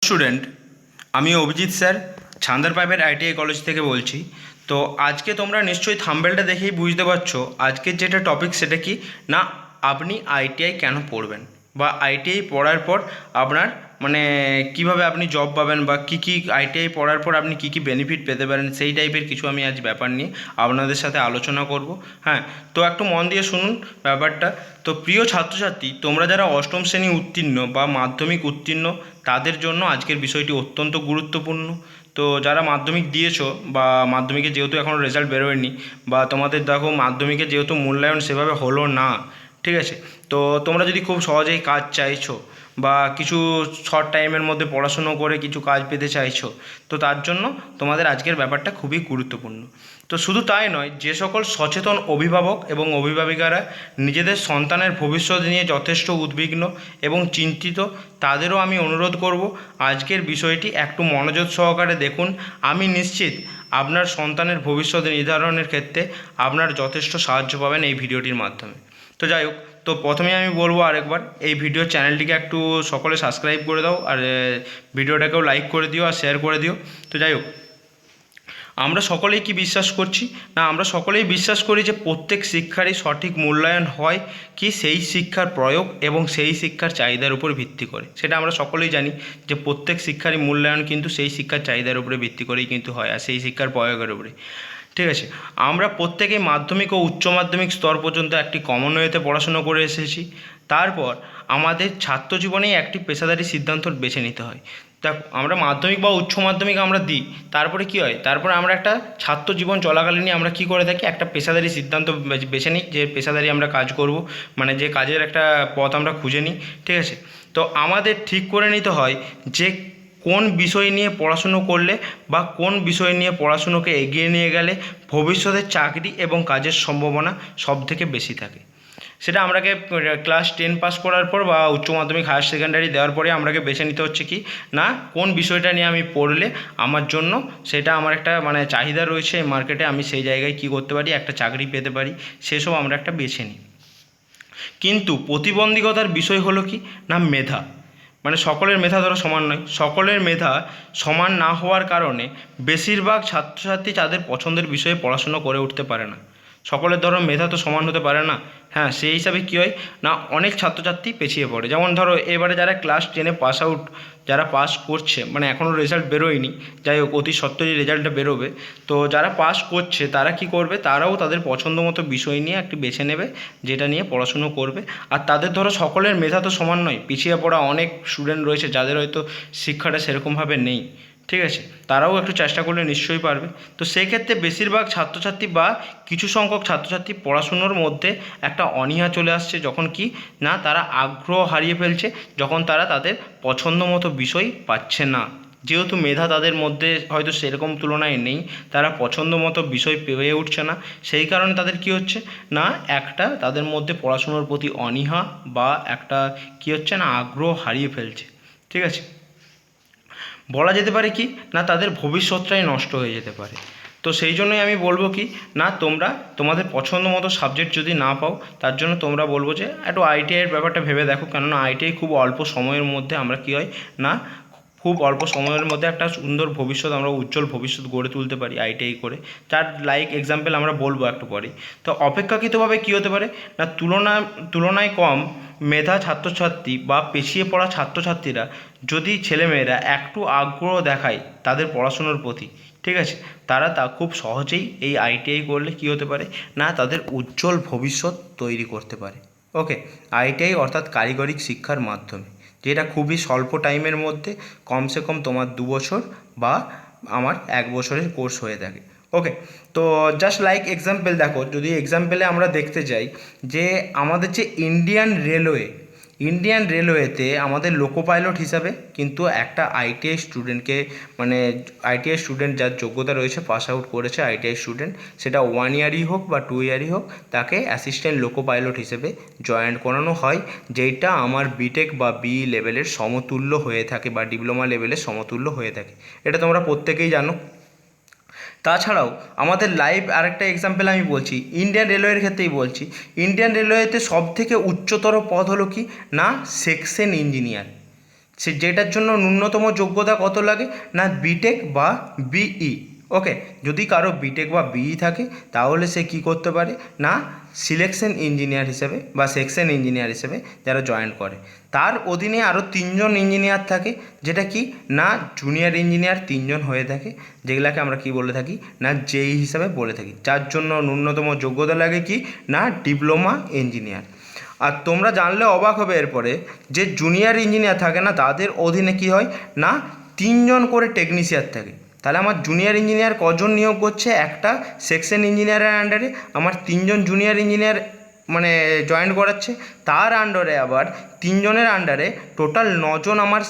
Student, আমি Abhijit sir Chhandar private ITI college থেকে বলছি। তো আজকে তোমরা নিশ্চয়ই থাম্বনেলটা দেখেই বুঝতে পারছো আজকের যেটা টপিক সেটা কি না, আপনি আইটিআই কেন পড়বেন বা আইটিআই পড়ার পর আপনার কিভাবে আপনি জব পাবেন বা কী আইটিআই পড়ার পর আপনি কী বেনিফিট পেতে পারেন, সেই টাইপের কিছু আমি আজ ব্যাপার নিয়ে আপনাদের সাথে আলোচনা করব। হ্যাঁ, তো একটু মন দিয়ে শুনুন ব্যাপারটা। তো প্রিয় ছাত্রছাত্রী, তোমরা যারা অষ্টম শ্রেণী উত্তীর্ণ বা মাধ্যমিক উত্তীর্ণ তাদের জন্য আজকের বিষয়টি অত্যন্ত গুরুত্বপূর্ণ। তো যারা মাধ্যমিক দিয়েছো বা মাধ্যমিকে যেহেতু এখনও রেজাল্ট বেরোয়নি বা তোমাদের দেখো মাধ্যমিকে যেহেতু মূল্যায়ন সেভাবে হলো না, ঠিক আছে, তো তোমরা যদি খুব সহজেই কাজ চাইছো বা কিছু শর্ট টাইমের মধ্যে পড়াশুনো করে কিছু কাজ পেতে চাইছো, তো তার জন্য তোমাদের আজকের ব্যাপারটা খুবই গুরুত্বপূর্ণ। তো শুধু তাই নয়, যে সকল সচেতন অভিভাবক এবং অভিভাবিকারা নিজেদের সন্তানের ভবিষ্যৎ নিয়ে যথেষ্ট উদ্বিগ্ন এবং চিন্তিত, তাদেরও আমি অনুরোধ করব আজকের বিষয়টি একটু মনোযোগ সহকারে দেখুন। আমি নিশ্চিত আপনার সন্তানের ভবিষ্যৎ নির্ধারণের ক্ষেত্রে আপনার যথেষ্ট সাহায্য পাবেন এই ভিডিওটির মাধ্যমে। তো যাই হোক, তো প্রথমে আমি বলবো আরেকবার এই ভিডিও চ্যানেলটিকে একটু সকলে সাবস্ক্রাইব করে দাও আর ভিডিওটাকেও লাইক করে দিও আর শেয়ার করে দিও। তো যাই হোক, আমরা সকলেই কি বিশ্বাস করছি না, আমরা সকলেই বিশ্বাস করি যে প্রত্যেক শিক্ষারই সঠিক মূল্যায়ন হয় কি সেই শিক্ষার প্রয়োগ এবং সেই শিক্ষার চাহিদার উপর ভিত্তি করে। সেটা আমরা সকলেই জানি যে প্রত্যেক শিক্ষারই মূল্যায়ন কিন্তু সেই শিক্ষার চাহিদার উপরে ভিত্তি করেই কিন্তু হয় আর সেই শিক্ষার প্রয়োগের উপরে। ঠিক আছে, আমরা প্রত্যেকেই মাধ্যমিক ও উচ্চ মাধ্যমিক স্তর পর্যন্ত একটি কমন ওয়েতে পড়াশুনো করে এসেছি। তারপর আমাদের ছাত্র জীবনেই একটি পেশাদারি সিদ্ধান্ত বেছে নিতে হয়। দেখ, আমরা মাধ্যমিক বা উচ্চ মাধ্যমিক আমরা দিই, তারপরে কি হয়, তারপরে আমরা একটা ছাত্র জীবন চলাকালীনই আমরা কি করে থাকি, একটা পেশাদারি সিদ্ধান্ত বেছে নিই যে পেশাদারি আমরা কাজ করব, যে কাজের একটা পথ আমরা খুঁজে নিই। ঠিক আছে, তো আমাদের ঠিক করে নিতে হয় যে কোন বিষয় নিয়ে পড়াশুনো করলে বা কোন বিষয় নিয়ে পড়াশুনোকে এগিয়ে নিয়ে গেলে ভবিষ্যতে চাকরি এবং কাজের সম্ভাবনা সবথেকে বেশি থাকে। সেটা আমরাকে ক্লাস 10 পাস করার পর বা উচ্চ মাধ্যমিক হায়ার সেকেন্ডারি দেওয়ার পরে আমরাকে বেছে নিতে হচ্ছে কি না, কোন বিষয়টা নিয়ে আমি পড়লে আমার জন্য সেটা আমার একটা চাহিদা রয়েছে মার্কেটে, আমি সেই জায়গায় কি করতে পারি, একটা চাকরি পেতে পারি, সেসব আমরা একটা বেছে নিই। কিন্তু প্রতিবন্ধকতার বিষয় হলো কি না, মেধা। সকলের মেধা ধরো সমান নয়, সকলের মেধা সমান না হওয়ার কারণে বেশিরভাগ ছাত্রছাত্রী তাদের পছন্দের বিষয়ে পড়াশুনো করে উঠতে পারে না। সকলের ধরো মেধা তো সমান হতে পারে না। হ্যাঁ, সেই হিসাবে কী হয় না, অনেক ছাত্রছাত্রী পিছিয়ে পড়ে। যেমন ধরো এবারে যারা ক্লাস 10 পাস আউট, যারা পাস করছে, এখনও রেজাল্ট বেরোয়নি, যাই হোক অতি সত্ত্বরই রেজাল্টটা বেরোবে। তো যারা পাস করছে তারা কি করবে, তারাও তাদের পছন্দ মতো বিষয় নিয়ে একটি বেছে নেবে যেটা নিয়ে পড়াশুনো করবে। আর তাদের ধরো সকলের মেধা তো সমান নয়, পিছিয়ে পড়া অনেক স্টুডেন্ট রয়েছে যাদের হয়তো শিক্ষাটা সেরকমভাবে নেই। ঠিক আছে, তারাও একটু চেষ্টা করলে নিশ্চয়ই পারবে। তো সেক্ষেত্রে বেশিরভাগ ছাত্রছাত্রী বা কিছু সংখ্যক ছাত্রছাত্রী পড়াশুনোর মধ্যে একটা অনীহা চলে আসছে, যখন কি না তারা আগ্রহ হারিয়ে ফেলছে, যখন তারা তাদের পছন্দ মতো বিষয় পাচ্ছে না। যেহেতু মেধা তাদের মধ্যে হয়তো সেরকম তুলনায় নেই, তারা পছন্দ মতো বিষয় পেয়ে উঠছে না, সেই কারণে তাদের কি হচ্ছে না, একটা তাদের মধ্যে পড়াশুনোর প্রতি অনীহা বা একটা কি হচ্ছে না, আগ্রহ হারিয়ে ফেলছে। ঠিক আছে, বলা যেতে পারে কি না, তাদের ভবিষ্যৎটাই নষ্ট হয়ে যেতে পারে। তো সেই জন্যই আমি বলবো কি না, তোমরা তোমাদের পছন্দ মতো সাবজেক্ট যদি না পাও, তার জন্য তোমরা বলবো যে একটু আইটিআইয়ের ব্যাপারটা ভেবে দেখো। কেননা আইটিআই খুব অল্প সময়ের মধ্যে আমরা কি হয় না, খুব অল্প সময়ের মধ্যে একটা সুন্দর ভবিষ্যৎ, আমরা উজ্জ্বল ভবিষ্যৎ গড়ে তুলতে পারি আইটিআই করে। তার এক্সাম্পল আমরা বলবো একটু পরে। তো অপেক্ষাকৃতভাবে কী হতে পারে না, তুলনায় কম মেধা ছাত্রছাত্রী বা পিছিয়ে পড়া ছাত্রছাত্রীরা যদি ছেলেমেয়েরা একটু আগ্রহ দেখায় তাদের পড়াশুনোর প্রতি, ঠিক আছে, তারা তা খুব সহজেই এই আইটিআই করলে কী হতে পারে না, তাদের উজ্জ্বল ভবিষ্যৎ তৈরি করতে পারে। ওকে, আইটিআই অর্থাৎ কারিগরি শিক্ষার মাধ্যমে, যেটা খুবই স্বল্প টাইমের মধ্যে, কমসে কম তোমার 2 বছর বা আমার 1 বছরের কোর্স হয়ে থাকে। ওকে, তো জাস্ট এক্সাম্পল দেখো, যদি এক্সাম্পলে আমরা দেখতে যাই যে আমাদের যে ইন্ডিয়ান রেলওয়েতে আমাদের লোকো পাইলট হিসাবে কিন্তু একটা আইটিআই স্টুডেন্টকে, আইটিআই স্টুডেন্ট যার যোগ্যতা রয়েছে, পাস আউট করেছে আইটিআই স্টুডেন্ট, সেটা 1 ইয়ারই হোক বা 2 ইয়ারই হোক, তাকে অ্যাসিস্ট্যান্ট লোকো পাইলট হিসেবে জয়েন করানো হয়, যেটা আমার বিটেক বা বিই লেভেলের সমতুল্য হয়ে থাকে বা ডিপ্লোমা লেভেলের সমতুল্য হয়ে থাকে। এটা তোমরা প্রত্যেকেই জানো। তাছাড়াও আমাদের আরেকটা এক্সাম্পল আমি বলছি, ইন্ডিয়ান রেলওয়ের ক্ষেত্রেই বলছি। ইন্ডিয়ান রেলওয়েতে সবথেকে উচ্চতর পদ হলো কি না, সেকশন ইঞ্জিনিয়ার। যেটার জন্য ন্যূনতম যোগ্যতা কত লাগে না বিটেক বা বিই। ওকে, যদি কারো বিটেক বা বিই থাকে তাহলে সে কি করতে পারে না সিলেকশন ইঞ্জিনিয়ার হিসেবে বা সেকশন ইঞ্জিনিয়ার হিসেবে যারা জয়েন করে, তার অধীনে আরও 3জন ইঞ্জিনিয়ার থাকে, যেটা কি না জুনিয়র ইঞ্জিনিয়ার 3জন হয়ে থাকে, যেগুলাকে আমরা কি বলে থাকি না জেই হিসাবে বলে থাকি, যার জন্য ন্যূনতম যোগ্যতা লাগে কি না ডিপ্লোমা ইঞ্জিনিয়ার। আর তোমরা জানলে অবাক হবে এরপরে যে জুনিয়র ইঞ্জিনিয়ার থাকে না তাদের অধীনে কি হয় না 3জন করে টেকনিশিয়ান থাকে। তাহলে আমার জুনিয়র ইঞ্জিনিয়ার কজন নিয়োগ করছে একটা সেকশন ইঞ্জিনিয়ারের আন্ডারে, আমার 3জন জুনিয়র ইঞ্জিনিয়ার মানে জয়েন করাচ্ছে, তার আন্ডারে আবার 3জনের আন্ডারে টোটাল 9জন আমার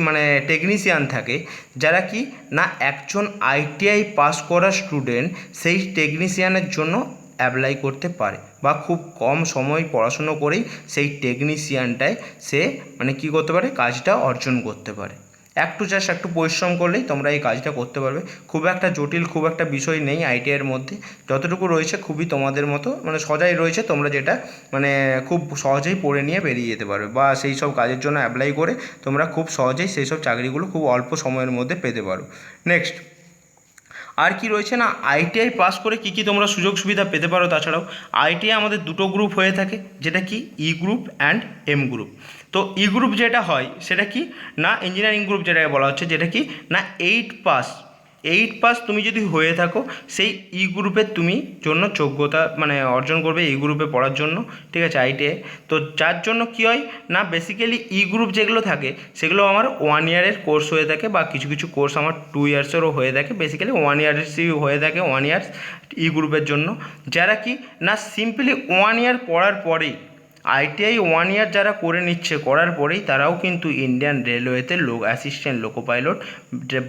মানে টেকনিশিয়ান থাকে, যারা কি না একজন আইটিআই পাস করা স্টুডেন্ট সেই টেকনিশিয়ানের জন্য অ্যাপ্লাই করতে পারে বা খুব কম সময় পড়াশুনো করেই সেই টেকনিশিয়ানটায় সে মানে কী করতে পারে কাজটা অর্জন করতে পারে। একটু পরিশ্রম করলেই তোমরা এই কাজটা করতে পারবে। খুব একটা জটিল খুব একটা বিষয় নেই আইটিআইয়ের মধ্যে, যতটুকু রয়েছে খুবই তোমাদের মতো মানে সজাই রয়েছে, তোমরা যেটা মানে খুব সহজেই পড়ে নিয়ে বেরিয়ে যেতে পারবে বা সেই সব কাজের জন্য অ্যাপ্লাই করে তোমরা খুব সহজেই সেই সব চাকরিগুলো খুব অল্প সময়ের মধ্যে পেতে পারো। নেক্সট আর কি রয়েছে না আইটিআই পাস করে কী কী তোমরা সুযোগ সুবিধা পেতে পারো। তাছাড়াও আইটিআই আমাদের দুটো গ্রুপ হয়ে থাকে, যেটা কি ই গ্রুপ অ্যান্ড এম গ্রুপ। তো ই গ্রুপ যেটা হয় সেটা কি না ইঞ্জিনিয়ারিং গ্রুপ যেটাকে বলা হচ্ছে, যেটা কি না 8 পাস তুমি যদি হয়ে থাকো সেই ই গ্রুপের তুমি জন্য যোগ্যতা মানে অর্জন করবে এই গ্রুপে পড়ার জন্য, ঠিক আছে আইটিআই। তো যার জন্য কি হয় না বেসিক্যালি ই গ্রুপ যেগুলো থাকে সেগুলো আমার 1 ইয়ারের কোর্স হয়ে থাকে বা কিছু কিছু কোর্স আমার 2 ইয়ার্সেরও হয়ে থাকে, বেসিক্যালি 1 ইয়ার্সই হয়ে থাকে 1 ইয়ার্স ই গ্রুপের জন্য, যারা কি না সিম্পলি 1 ইয়ার পড়ার পরেই আইটিআই 1 ইয়ার যারা করে নিচ্ছে করার পরেই তারাও কিন্তু ইন্ডিয়ান রেলওয়েতে অ্যাসিস্ট্যান্ট লোকো পাইলট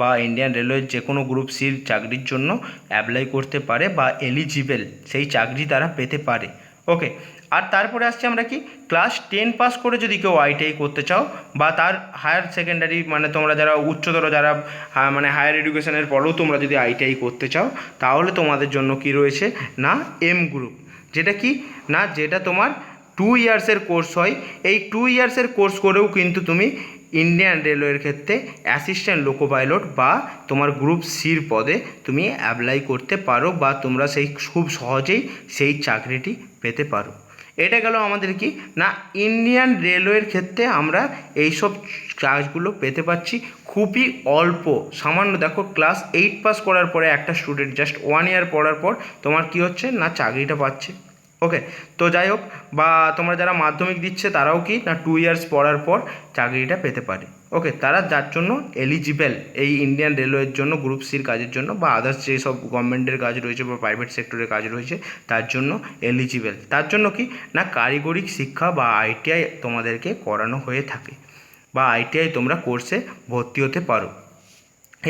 বা ইন্ডিয়ান রেলওয়ের যে কোনো গ্রুপ সির চাকরির জন্য অ্যাপ্লাই করতে পারে বা এলিজিবেল সেই চাকরি তারা পেতে পারে। ওকে, আর তারপরে আসছে আমরা কি ক্লাস 10 পাস করে যদি কেউ আইটিআই করতে চাও বা তার হায়ার সেকেন্ডারি মানে তোমরা যারা উচ্চতর যারা মানে হায়ার এডুকেশনের পরেও তোমরা যদি আইটিআই করতে চাও তাহলে তোমাদের জন্য কি রয়েছে না এম গ্রুপ, যেটা কি না যেটা তোমার 2 ইয়ার্সের কোর্স হয়। এই 2 ইয়ার্সের কোর্স করেও কিন্তু তুমি ইন্ডিয়ান রেলওয়ের ক্ষেত্রে অ্যাসিস্ট্যান্ট লোকো পাইলট বা তোমার গ্রুপ সির পদে তুমি অ্যাপ্লাই করতে পারো বা তোমরা সেই খুব সহজেই সেই চাকরিটি পেতে পারো। এটা গেল আমাদের কি না ইন্ডিয়ান রেলওয়ের ক্ষেত্রে আমরা এইসব কাজগুলো পেতে পারছি খুবই অল্প সামান্য। দেখো ক্লাস 8 পাস করার পরে একটা স্টুডেন্ট জাস্ট 1 ইয়ার পড়ার পর তোমার কি হচ্ছে না চাকরিটা পাচ্ছে। ওকে, তো যাই হোক বা তোমরা যারা মাধ্যমিক দিচ্ছে তারাও কি না 2 ইয়ার্স পড়ার পর চাকরিটা পেতে পারে। ওকে, তারা যার জন্য এলিজিবেল এই ইন্ডিয়ান রেলওয়ের জন্য গ্রুপ সির কাজের জন্য বা আদার্স যেসব গভর্নমেন্টের কাজ রয়েছে বা প্রাইভেট সেক্টরের কাজ রয়েছে তার জন্য এলিজিবেল। তার জন্য কি না কারিগরি শিক্ষা বা আইটিআই তোমাদেরকে করানো হয়ে থাকে বা আইটিআই তোমরা কোর্সে ভর্তি হতে পারো।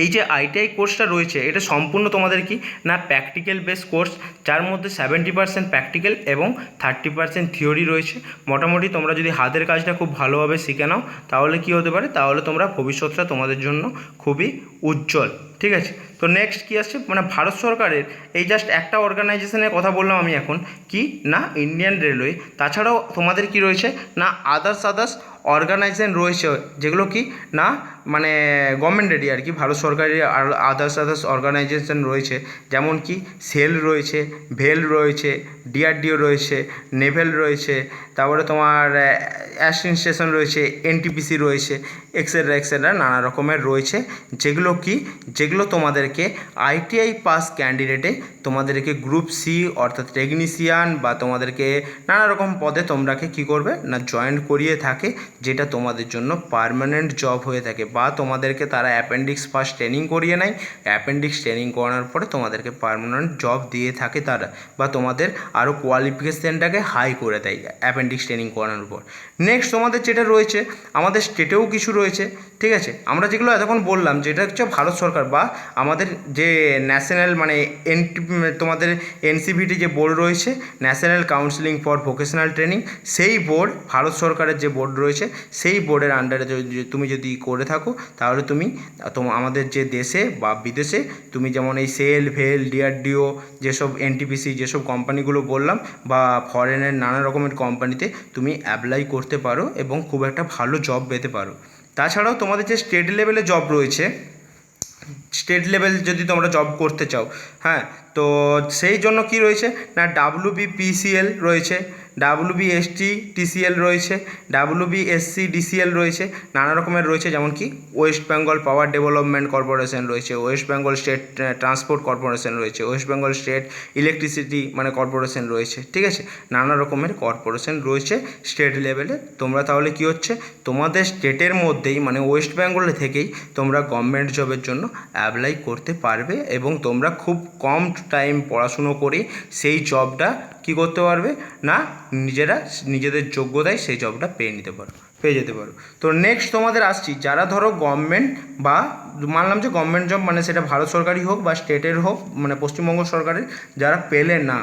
এই যে আইটিআই কোর্সটা রয়েছে এটা সম্পূর্ণ তোমাদের কি না প্র্যাকটিক্যাল বেস কোর্স, যার মধ্যে 70% প্র্যাকটিক্যাল এবং 30% থিওরি রয়েছে। মোটামুটি তোমরা যদি হাতের কাজটা খুব ভালোভাবে শিখে নাও তাহলে কি হতে পারে, তাহলে তোমরা ভবিষ্যৎটা তোমাদের জন্য খুবই উজ্জ্বল। ঠিক আছে, তো নেক্সট কী আসছে মানে ভারত সরকারের এই জাস্ট একটা অর্গানাইজেশনের কথা বললাম আমি এখন কি না ইন্ডিয়ান রেলওয়ে, তাছাড়াও তোমাদের কি রয়েছে না আদার্স অর্গানাইজেশন রয়েছে যেগুলো কি না মানে গভর্নমেন্টেরই আর কি ভারত সরকারের আর আদার্স অর্গানাইজেশন রয়েছে, যেমন কি সেল রয়েছে, ভেল রয়েছে, ডিআরডিও রয়েছে, নেভেল রয়েছে, তারপরে তোমার অ্যাডমিনিস্ট্রেশন রয়েছে, এনটিপিসি রয়েছে, এক্সেট্রা নানা রকমের রয়েছে, যেগুলো তোমাদেরকে আইটিআই পাস ক্যান্ডিডেটে তোমাদেরকে গ্রুপ সি অর্থাৎ টেকনিশিয়ান বা তোমাদেরকে নানা রকম পদে তোমরাকে কী করবে না জয়েন করিয়ে থাকে, যেটা তোমাদের জন্য পার্মানেন্ট জব হয়ে থাকে বা তোমাদেরকে তারা অ্যাপেন্ডিক্স ফার্স্ট ট্রেনিং করিয়ে নেয়, অ্যাপেন্ডিক্স ট্রেনিং করানোর পরে তোমাদেরকে পার্মানেন্ট জব দিয়ে থাকে তারা বা তোমাদের আরও কোয়ালিফিকেশানটাকে হাই করে দেয় অ্যাপেন্ডিক্স ট্রেনিং করানোর পর। নেক্সট তোমাদের যেটা রয়েছে আমাদের স্টেটেও কিছু রয়েছে, ঠিক আছে, আমরা যেগুলো এতক্ষণ বললাম যেটা হচ্ছে ভারত সরকার বা আমাদের যে ন্যাশনাল মানে তোমাদের এনসিভিটি যে বোর্ড রয়েছে national counselling for vocational training, সেই বোর্ড ভারত সরকারের যে বোর্ড রয়েছে সেই বোর্ডের আন্ডারে তুমি যদি করে থাকো তাহলে তুমি আমাদের যে দেশে বা বিদেশে তুমি যেমন এই সেল ভেল ডিআরডিও যেসব এনটিপিসি যেসব কোম্পানিগুলো বললাম বা ফরেনের নানা রকমের কোম্পানিতে তুমি অ্যাপ্লাই করতে পারো এবং খুব একটা ভালো জব পেতে পারো। তাছাড়াও তোমাদের যে স্টেট লেভেলে জব রয়েছে, স্টেট লেভেল যদি তোমরা জব করতে চাও, হ্যাঁ, তো সেই জন্য কি রয়েছে না WBPCL রয়েছে, WBSTTCL রয়েছে, WBSCDCL রয়েছে, নানা রকমের রয়েছে, যেমন কি West Bengal power development corporation রয়েছে, West Bengal state transport corporation রয়েছে, ওয়েস্ট বেঙ্গল স্টেট ইলেকট্রিসিটি মানে কর্পোরেশন রয়েছে, ঠিক আছে, নানা রকমের কর্পোরেশন রয়েছে স্টেট লেভেলে। তোমরা তাহলে কি হচ্ছে, তোমাদের স্টেটের মধ্যেই মানে ওয়েস্ট বেঙ্গলে থেকেই তোমরা গভর্নমেন্ট জবের জন্য অ্যাপ্লাই করতে পারবে এবং তোমরা খুব কম টাইম পড়াশুনো করে সেই জবটা কী করতে পারবে না নিজেরা নিজেদের যোগ্যতায় সেই জবটা পেয়ে যেতে পারো। তো নেক্সট তোমাদের আসছি, যারা ধরো গভর্নমেন্ট বা মানলাম যে গভর্নমেন্ট জব মানে সেটা ভারত সরকারি হোক বা স্টেটের হোক মানে পশ্চিমবঙ্গ সরকারের, যারা পেলেন না,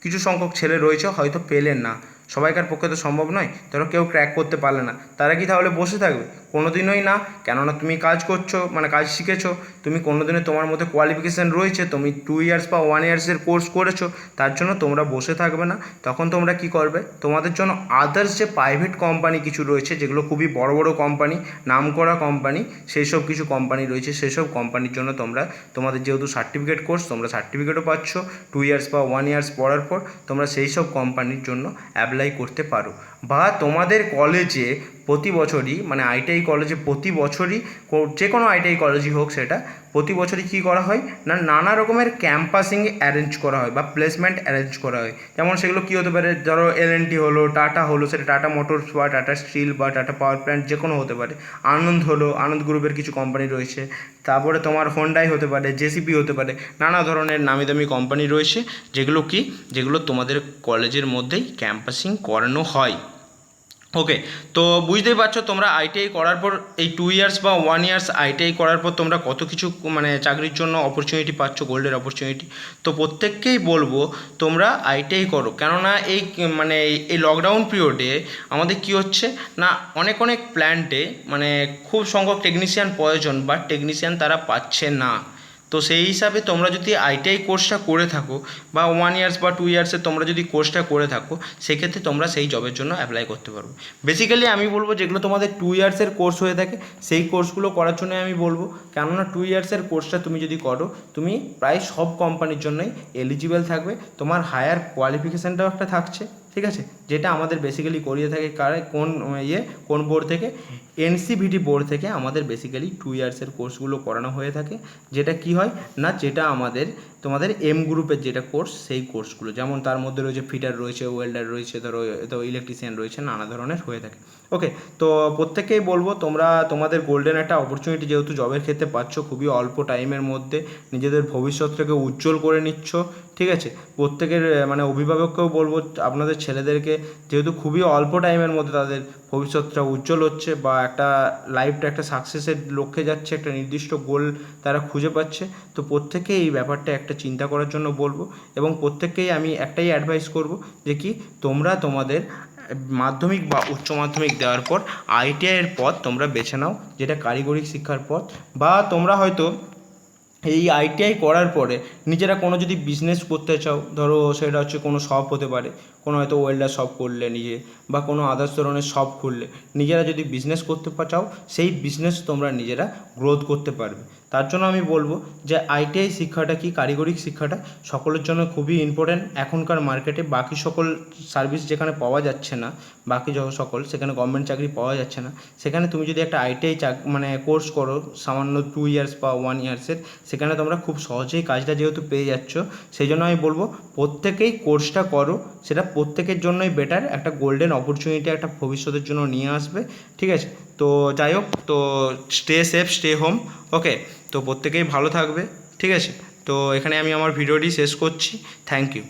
কিছু সংখ্যক ছেলে রয়েছে হয়তো পেলেন না, সবাইকার পক্ষে তো সম্ভব নয়, ধরো কেউ ক্র্যাক করতে পারলে না, তারা কি তাহলে বসে থাকবে? কোনো দিনই না, কেননা তুমি কাজ করছো মানে কাজ শিখেছো, তুমি কোনো দিনে তোমার মধ্যে কোয়ালিফিকেশান রয়েছে, তুমি 2 ইয়ার্স বা 1 ইয়ার্সের কোর্স করেছো, তার জন্য তোমরা বসে থাকবে না। তখন তোমরা কি করবে, তোমাদের জন্য আদার্স যে প্রাইভেট কোম্পানি কিছু রয়েছে, যেগুলো খুবই বড় বড় কোম্পানি, নামকরা কোম্পানি, সেই সব কিছু কোম্পানি রয়েছে, সেই সব কোম্পানির জন্য তোমাদের যেহেতু সার্টিফিকেট কোর্স, তোমরা সার্টিফিকেটও পাচ্ছ 2 ইয়ার্স বা 1 ইয়ার্স পড়ার পর, তোমরা সেই সব কোম্পানির জন্য অ্যাপ্লাই করতে পারো। বা তোমাদের কলেজে প্রতি বছরই মানে ITI কলেজে প্রতি বছরই, যে কোনো ITI কলেজই হোক সেটা, প্রতি বছরই কী করা হয় না নানা রকমের ক্যাম্পাসিং অ্যারেঞ্জ করা হয় বা প্লেসমেন্ট অ্যারেঞ্জ করা হয়। যেমন সেগুলো কী হতে পারে, ধরো L&T হলো, টাটা হলো, সেটা টাটা মোটরস বা টাটা স্টিল বা টাটা পাওয়ার প্ল্যান্ট যে কোনো হতে পারে, আনন্দ হলো, আনন্দ গ্রুপের কিছু কোম্পানি রয়েছে, তারপরে তোমার হোন্ডাই হতে পারে, JCB হতে পারে, নানা ধরনের নামি দামি কোম্পানি রয়েছে, যেগুলো তোমাদের কলেজের মধ্যেই ক্যাম্পাসিং করানো হয়। ওকে, তো বুঝতেই পারছো তোমরা ITI করার পর এই 2 ইয়ার্স বা 1 ইয়ার্স ITI করার পর তোমরা কত কিছু মানে চাকরির জন্য অপরচুনিটি পাচ্ছ, গোল্ডের অপরচুনিটি। তো প্রত্যেককেই বলবো তোমরা ITI করো, কেননা এই মানে এই লকডাউন পিরিয়ডে আমাদের কি হচ্ছে না অনেক প্ল্যান্টে মানে খুব সংখ্যক টেকনিশিয়ান প্রয়োজন, বাট টেকনিশিয়ান তারা পাচ্ছে না। তো সেই হিসাবে তোমরা যদি ITI কোর্সটা করে থাকো বা 1 ইয়ার্স বা 2 ইয়ার্সের তোমরা যদি কোর্সটা করে থাকো, সেক্ষেত্রে তোমরা সেই জবের জন্য অ্যাপ্লাই করতে পারবে। বেসিক্যালি আমি বলবো যেগুলো তোমাদের 2 ইয়ার্সের কোর্স হয়ে থাকে সেই কোর্সগুলো করার জন্য আমি বলবো, কেননা 2 ইয়ার্সের কোর্সটা তুমি যদি করো, তুমি প্রায় সব কোম্পানির জন্যই এলিজিবল থাকবে, তোমার হায়ার কোয়ালিফিকেশানটাও একটা থাকছে, ঠিক আছে, যেটা আমাদের বেসিক্যালি করিয়ে থাকে কোন বোর্ড থেকে, NCVT বোর্ড থেকে আমাদের বেসিক্যালি 2 ইয়ার্সের কোর্সগুলো করানো হয়ে থাকে। যেটা কি হয় না, যেটা তোমাদের M গ্রুপের যেটা কোর্স, সেই কোর্সগুলো যেমন তার মধ্যে রয়েছে ফিটার রয়েছে, ওয়েল্ডার রয়েছে, ধরো তো ইলেকট্রিশিয়ান রয়েছে, নানা ধরনের হয়ে থাকে। ওকে, তো প্রত্যেককেই বলবো তোমরা তোমাদের গোল্ডেন একটা অপরচুনিটি যেহেতু জবের ক্ষেত্রে পাচ্ছ, খুবই অল্প টাইমের মধ্যে নিজেদের ভবিষ্যৎটাকে উজ্জ্বল করে নিচ্ছ, ঠিক আছে, প্রত্যেকের মানে অভিভাবককেও বলবো আপনাদের ছেলেদেরকে, যেহেতু খুবই অল্প টাইমের মধ্যে তাদের ভবিষ্যৎটা উজ্জ্বল হচ্ছে বা একটা লাইফটা একটা সাকসেসের লক্ষ্যে যাচ্ছে, একটা নির্দিষ্ট গোল তারা খুঁজে পাচ্ছে, তো প্রত্যেকেই এই ব্যাপারটা একটা চিন্তা করার জন্য বলবো। এবং প্রত্যেককেই আমি একটাই অ্যাডভাইস করব যে কি তোমরা তোমাদের মাধ্যমিক বা উচ্চ মাধ্যমিক দেওয়ার পর ITI এর পথ তোমরা বেছে নাও, যেটা কারিগরি শিক্ষার পথ, বা তোমরা হয়তো এই ITI করার পরে নিজেরা কোনো যদি বিজনেস করতে চাও, ধরো সেটা হচ্ছে কোনো শপ হতে পারে, কোনো হয়তো ওয়েল্ডার শপ করলে নিজে, বা কোনো আদার্স ধরনের শপ খুললে, নিজেরা যদি বিজনেস করতে চাও, সেই বিজনেস তোমরা নিজেরা গ্রোথ করতে পারবে। তার জন্য আমি বলবো যে ITI শিক্ষাটা কি, কারিগরি শিক্ষাটা সকলের জন্য খুবই ইম্পর্ট্যান্ট এখনকার মার্কেটে। বাকি সকল সার্ভিস যেখানে পাওয়া যাচ্ছে না, বাকি সকল সেখানে গভর্নমেন্ট চাকরি পাওয়া যাচ্ছে না, সেখানে তুমি যদি একটা ITI মানে কোর্স করো সামান্য 2 ইয়ার্স বা 1 ইয়ার্সের, সেখানে তোমরা খুব সহজেই কাজটা যেহেতু পেয়ে যাচ্ছ, সেই জন্য আমি বলবো প্রত্যেকেই কোর্সটা করো, সেটা প্রত্যেকের জন্যই বেটার, একটা গোল্ডেন অপরচুনিটি একটা ভবিষ্যতের জন্য নিয়ে আসবে, ঠিক আছে। তো যাই হোক, তো স্টে সেফ, স্টে হোম, ওকে, তো প্রত্যেকেই ভালো থাকবে, ঠিক আছে। তো এখানে আমি আমার ভিডিওটি শেষ করছি, থ্যাংক ইউ।